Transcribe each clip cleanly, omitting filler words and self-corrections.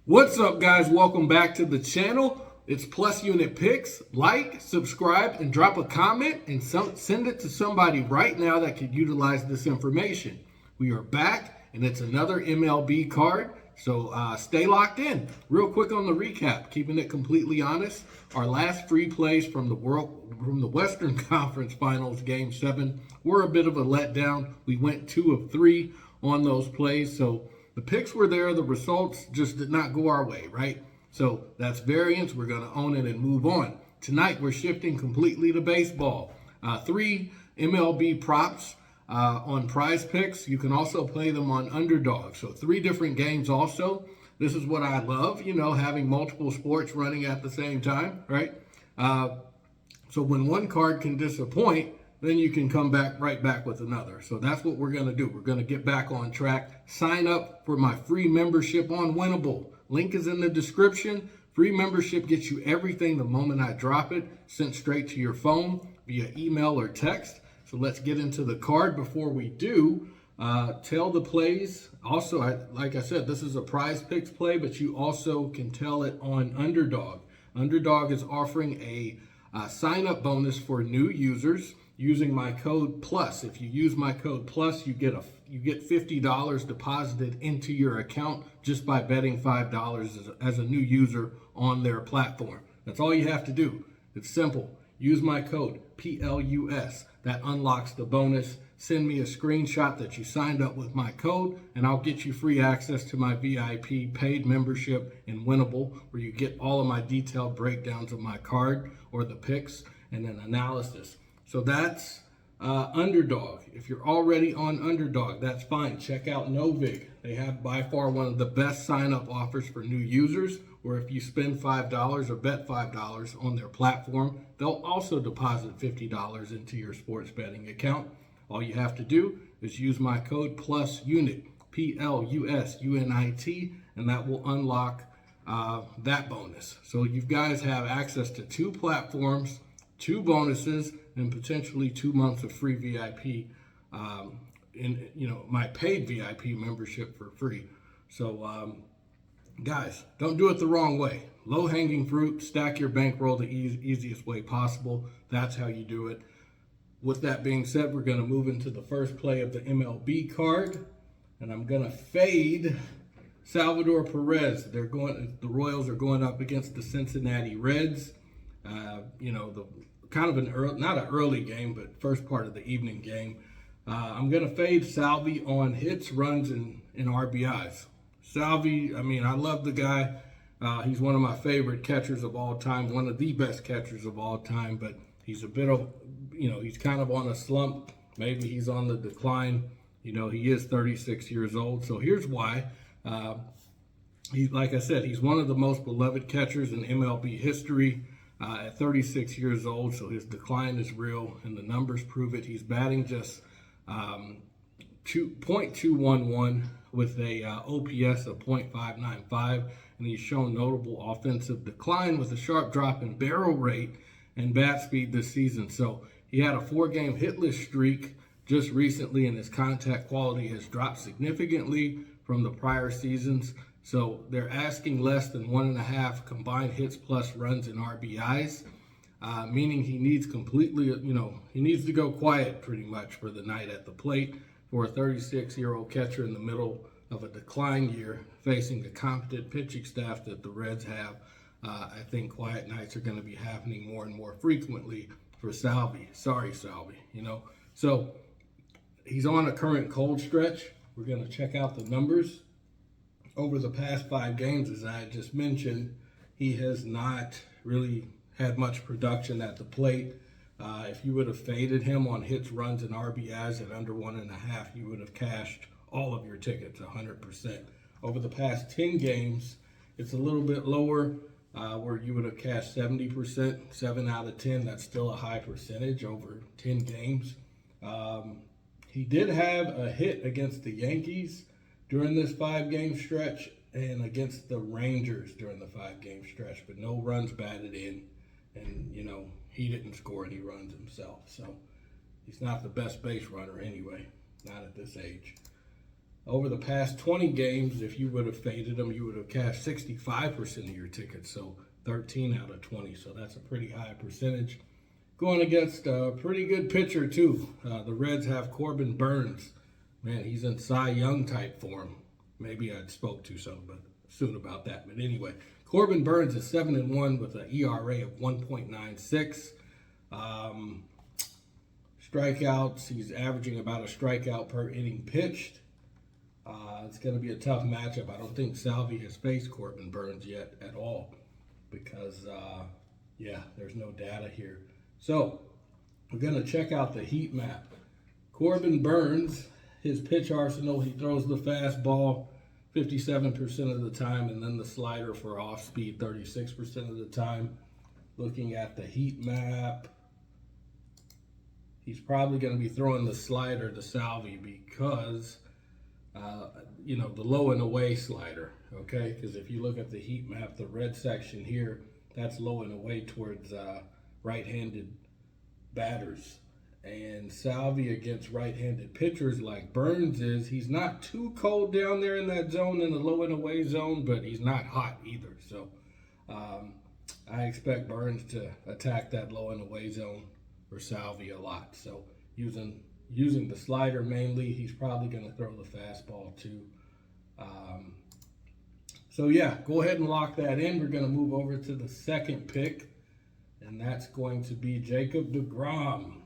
What's up, guys? Welcome back to the channel. It's Plus Unit Picks. Like, subscribe, and drop a comment and send it to somebody right now that could utilize this information. We are back, and it's another MLB card, so stay locked in. Real quick on the recap, keeping it completely honest, our last free plays from the Western Conference Finals Game 7 were a bit of a letdown. We went 2 of 3 on those plays, so the picks were there, the results just did not go our way, right? So that's variance. We're going to own it and move on. Tonight, we're shifting completely to baseball. 3 MLB props on PrizePicks. You can also play them on Underdog. So 3 different games also. This is what I love, having multiple sports running at the same time, right? So when one card can disappoint, then you can come back right back with another. So that's what we're going to do. We're going to get back on track. Sign up for my free membership on Winnable. Link is in the description. Free membership gets you everything the moment I drop it, sent straight to your phone via email or text. So let's get into the card. Before we do, tell the plays. Also, like I said, this is a PrizePicks play, but you also can tell it on Underdog. Underdog is offering a sign-up bonus for new users using my code PLUS. If you use my code PLUS, you get $50 deposited into your account just by betting $5 as a new user on their platform. That's all you have to do. It's simple. Use my code PLUS. That unlocks the bonus. Send me a screenshot that you signed up with my code, and I'll get you free access to my VIP paid membership in Winnable, where you get all of my detailed breakdowns of my card or the picks and an analysis. So that's Underdog. If you're already on Underdog, that's fine. Check out Novig. They have by far one of the best sign-up offers for new users, where if you spend $5 or bet $5 on their platform, they'll also deposit $50 into your sports betting account. All you have to do is use my code PLUSUNIT, PLUSUNIT, and that will unlock that bonus. So you guys have access to 2 platforms, 2 bonuses, and potentially 2 months of free VIP, my paid VIP membership for free. So, guys, don't do it the wrong way. Low-hanging fruit, stack your bankroll the easiest way possible. That's how you do it. With that being said, we're going to move into the first play of the MLB card, and I'm going to fade Salvador Perez. The Royals are going up against the Cincinnati Reds. Kind of not an early game, but first part of the evening game. I'm going to fade Salvi on hits, runs, and RBIs. Salvi, I love the guy. He's one of my favorite catchers of all time, one of the best catchers of all time, but he's he's kind of on a slump. Maybe he's on the decline. He is 36 years old, so here's why. Like I said, he's one of the most beloved catchers in MLB history. At 36 years old, so his decline is real, and the numbers prove it. He's batting just .211 with a OPS of .595, and he's shown notable offensive decline with a sharp drop in barrel rate and bat speed this season. So he had a 4-game hitless streak just recently, and his contact quality has dropped significantly from the prior seasons. So they're asking less than 1.5 combined hits plus runs and RBIs, meaning he needs he needs to go quiet pretty much for the night at the plate for a 36-year-old catcher in the middle of a decline year facing the competent pitching staff that the Reds have. I think quiet nights are going to be happening more and more frequently for Salvi. Sorry, Salvi, So he's on a current cold stretch. We're going to check out the numbers. Over the past 5 games, as I just mentioned, he has not really had much production at the plate. If you would have faded him on hits, runs, and RBIs at under 1.5, you would have cashed all of your tickets, 100%. Over the past 10 games, it's a little bit lower, where you would have cashed 70%, 7 out of 10. That's still a high percentage over 10 games. He did have a hit against the Yankees during this 5-game stretch and against the Rangers during the 5-game stretch, but no runs batted in, and he didn't score any runs himself, so he's not the best base runner anyway, not at this age. Over the past 20 games, if you would have faded him, you would have cashed 65% of your tickets. So 13 out of 20. So that's a pretty high percentage. Going against a pretty good pitcher, too. The Reds have Corbin Burns. Man, he's in Cy Young type form. Maybe I spoke too soon about that. But anyway, Corbin Burns is 7-1 with an ERA of 1.96. Strikeouts, he's averaging about a strikeout per inning pitched. It's going to be a tough matchup. I don't think Salvi has faced Corbin Burns yet at all because, there's no data here. So we're going to check out the heat map. Corbin Burns, his pitch arsenal, he throws the fastball 57% of the time and then the slider for off speed 36% of the time. Looking at the heat map, he's probably going to be throwing the slider to Salvi because, the low and away slider, okay? Because if you look at the heat map, the red section here, that's low and away towards right-handed batters. And Salvi against right-handed pitchers like Burns is, he's not too cold down there in that zone, in the low and away zone, but he's not hot either. So I expect Burns to attack that low and away zone for Salvi a lot. So using the slider mainly, he's probably going to throw the fastball too. Go ahead and lock that in. We're going to move over to the second pick, and that's going to be Jacob deGrom.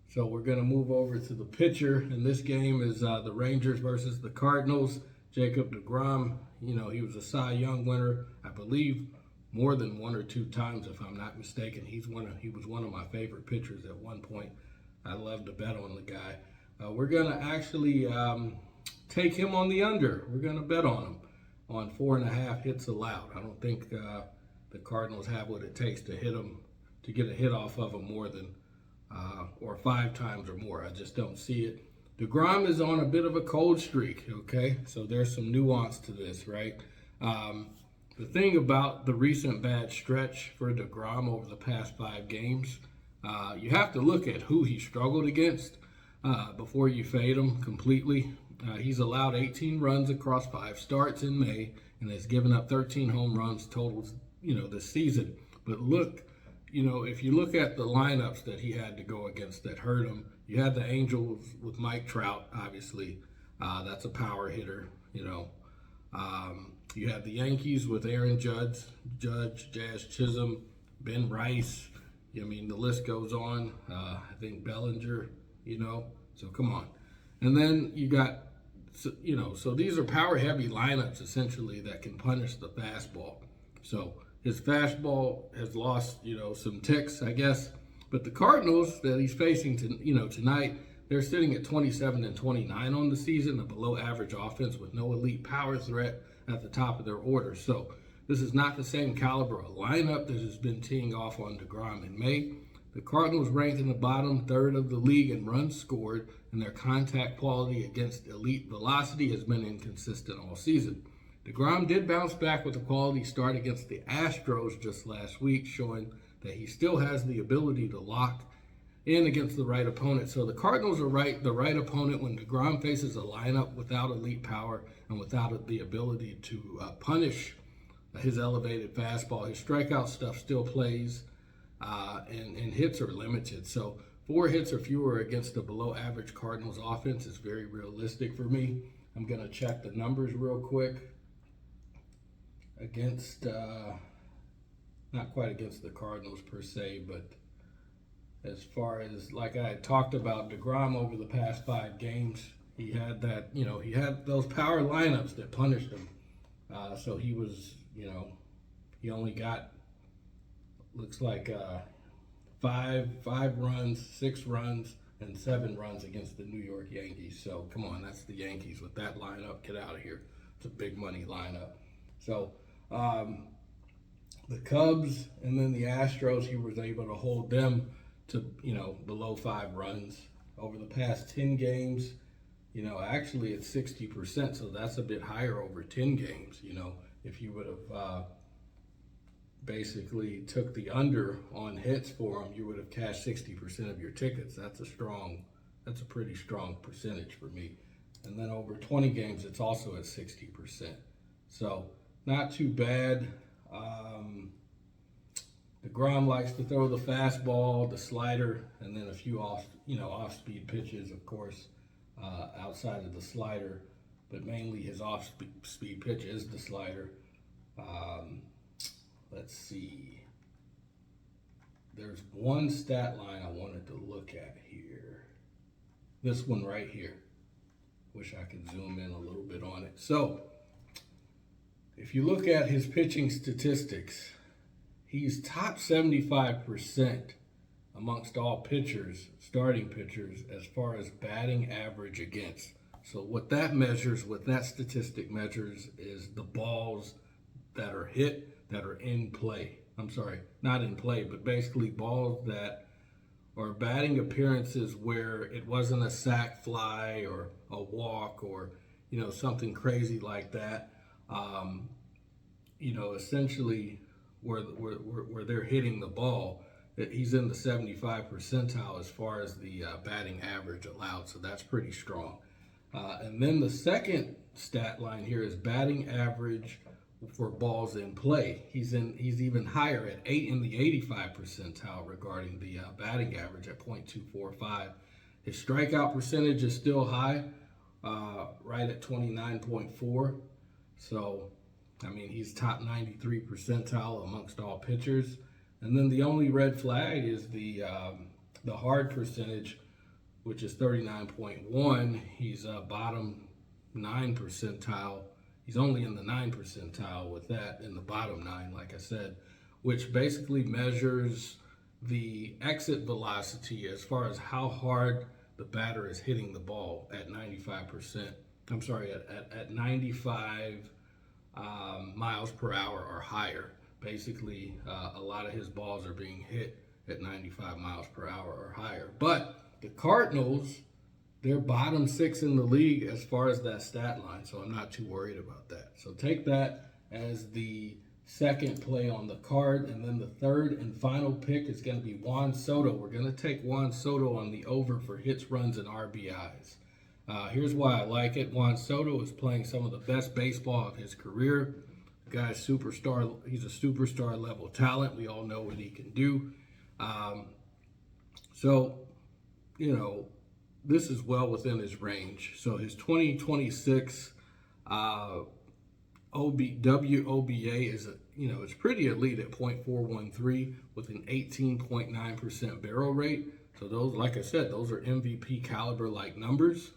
So we're going to move over to the pitcher, and this game is the Rangers versus the Cardinals. Jacob deGrom, he was a Cy Young winner, I believe, more than one or two times, if I'm not mistaken. He was one of my favorite pitchers at one point. I love to bet on the guy. We're going to actually take him on the under. We're going to bet on him on 4.5 hits allowed. I don't think the Cardinals have what it takes to get a hit off of him more than or 5 times or more. I just don't see it. deGrom is on a bit of a cold streak, okay? So there's some nuance to this, right? The thing about the recent bad stretch for deGrom over the past 5 games, you have to look at who he struggled against before you fade him completely. He's allowed 18 runs across 5 starts in May and has given up 13 home runs total, this season. But look, if you look at the lineups that he had to go against that hurt him, you had the Angels with Mike Trout, obviously. That's a power hitter, You had the Yankees with Aaron Judge, Jazz Chisholm, Ben Rice. The list goes on. I think Bellinger, so come on. And then you got, so these are power-heavy lineups, essentially, that can punish the fastball. So his fastball has lost, some ticks, I guess. But the Cardinals that he's facing, tonight, they're sitting at 27-29 on the season, a below-average offense with no elite power threat at the top of their order. So this is not the same caliber of lineup that has been teeing off on deGrom in May. The Cardinals ranked in the bottom third of the league in runs scored, and their contact quality against elite velocity has been inconsistent all season. deGrom did bounce back with a quality start against the Astros just last week, showing that he still has the ability to lock in against the right opponent. So the Cardinals are the right opponent when deGrom faces a lineup without elite power and without the ability to punish his elevated fastball. His strikeout stuff still plays, and hits are limited. So 4 hits or fewer against the below-average Cardinals offense is very realistic for me. I'm going to check the numbers real quick. Against, not quite against the Cardinals per se, but as far as, like I had talked about, deGrom over the past 5 games, he had that, he had those power lineups that punished him. So he was, he only got, looks like 5 runs, 6 runs, and 7 runs against the New York Yankees. So come on, that's the Yankees with that lineup. Get out of here. It's a big money lineup. So the Cubs and then the Astros, he was able to hold them to, below 5 runs. Over the past 10 games, actually it's 60%, so that's a bit higher over 10 games. If you would have basically took the under on hits for him, you would have cashed 60% of your tickets. That's a pretty strong percentage for me. And then over 20 games, it's also at 60%. So not too bad. DeGrom likes to throw the fastball, the slider, and then a few off-speed pitches, of course, outside of the slider. But mainly his off-speed pitch is the slider. Let's see. There's one stat line I wanted to look at here. This one right here. Wish I could zoom in a little bit on it. So, if you look at his pitching statistics, he's top 75% amongst all pitchers, starting pitchers, as far as batting average against. So what that measures, what that statistic measures, is the balls that are hit, that are in play. I'm sorry, not in play, but basically balls that are batting appearances where it wasn't a sac fly or a walk or, something crazy like that. Essentially where they're hitting the ball, he's in the 75 percentile as far as the batting average allowed. So that's pretty strong. And then the second stat line here is batting average for balls in play. He's even higher at 8 in the 85 percentile regarding the batting average at .245. His strikeout percentage is still high, right at 29.4. So, he's top 93 percentile amongst all pitchers. And then the only red flag is the hard percentage, which is 39.1. He's bottom 9 percentile. He's only in the 9 percentile with that, in the bottom 9, like I said, which basically measures the exit velocity as far as how hard the batter is hitting the ball at 95%. I'm sorry, at 95 miles per hour or higher. Basically, a lot of his balls are being hit at 95 miles per hour or higher. But the Cardinals, they're bottom 6 in the league as far as that stat line, so I'm not too worried about that. So take that as the second play on the card, and then the third and final pick is going to be Juan Soto. We're going to take Juan Soto on the over for hits, runs, and RBIs. Here's why I like it. Juan Soto is playing some of the best baseball of his career. The guy's superstar. He's a superstar level talent. We all know what he can do. This is well within his range. So his 2026 WOBA is, it's pretty elite at .413 with an 18.9% barrel rate. So those, like I said, those are MVP caliber like numbers.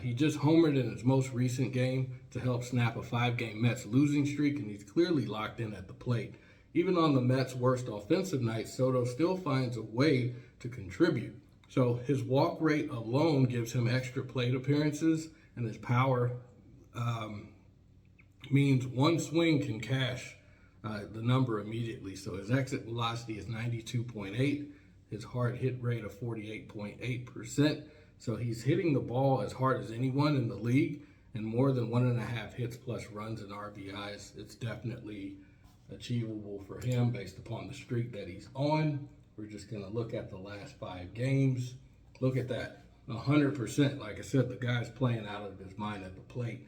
He just homered in his most recent game to help snap a 5-game Mets losing streak, and he's clearly locked in at the plate. Even on the Mets' worst offensive night, Soto still finds a way to contribute. So his walk rate alone gives him extra plate appearances, and his power means one swing can cash the number immediately. So his exit velocity is 92.8, his hard hit rate of 48.8%. So he's hitting the ball as hard as anyone in the league, and more than 1.5 hits plus runs and RBIs. It's definitely achievable for him based upon the streak that he's on. We're just going to look at the last 5 games. Look at that, 100%. Like I said, the guy's playing out of his mind at the plate.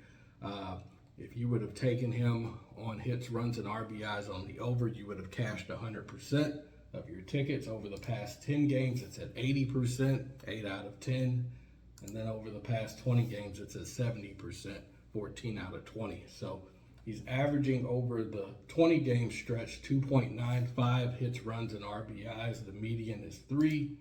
If you would have taken him on hits, runs, and RBIs on the over, you would have cashed 100% of your tickets. Over the past 10 games, it's at 80%, 8 out of 10. And then over the past 20 games, it's at 70%, 14 out of 20. So he's averaging over the 20-game stretch 2.95 hits, runs, and RBIs. The median is 3.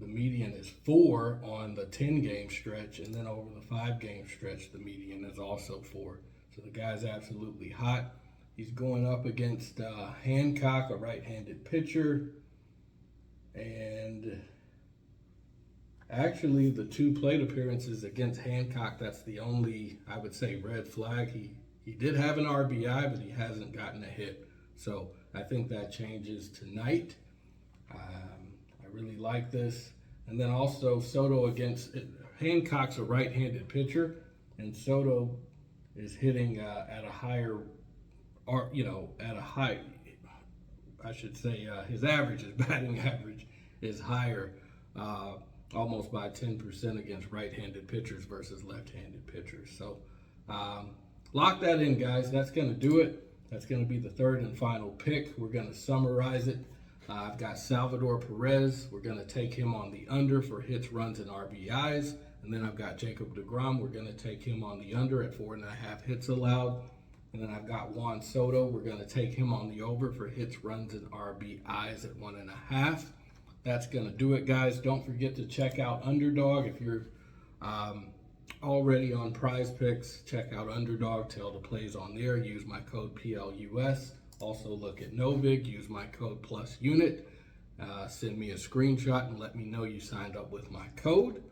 The median is 4 on the 10-game stretch. And then over the 5-game stretch, the median is also 4. So the guy's absolutely hot. He's going up against Hancock, a right-handed pitcher. And actually, the 2 plate appearances against Hancock, that's the only, I would say, red flag. He did have an RBI, but he hasn't gotten a hit. So I think that changes tonight. I really like this. And then also Soto against, Hancock's a right-handed pitcher, and Soto is hitting at a higher, or at a high, I should say his average, his batting average is higher almost by 10% against right-handed pitchers versus left-handed pitchers. So lock that in, guys. That's going to do it. That's going to be the third and final pick. We're going to summarize it. I've got Salvador Perez. We're going to take him on the under for hits, runs, and RBIs. And then I've got Jacob deGrom. We're going to take him on the under at 4.5 hits allowed. And then I've got Juan Soto. We're going to take him on the over for hits, runs, and RBIs at 1.5. That's going to do it, guys. Don't forget to check out Underdog. If you're already on PrizePicks, check out Underdog. Tell the plays on there. Use my code PLUS. Also look at Novig. Use my code PLUSUNIT. Send me a screenshot and let me know you signed up with my code.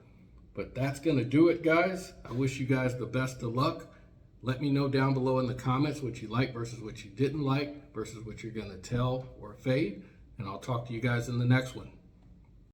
But that's going to do it, guys. I wish you guys the best of luck. Let me know down below in the comments what you like versus what you didn't like versus what you're going to tell or fade. And I'll talk to you guys in the next one.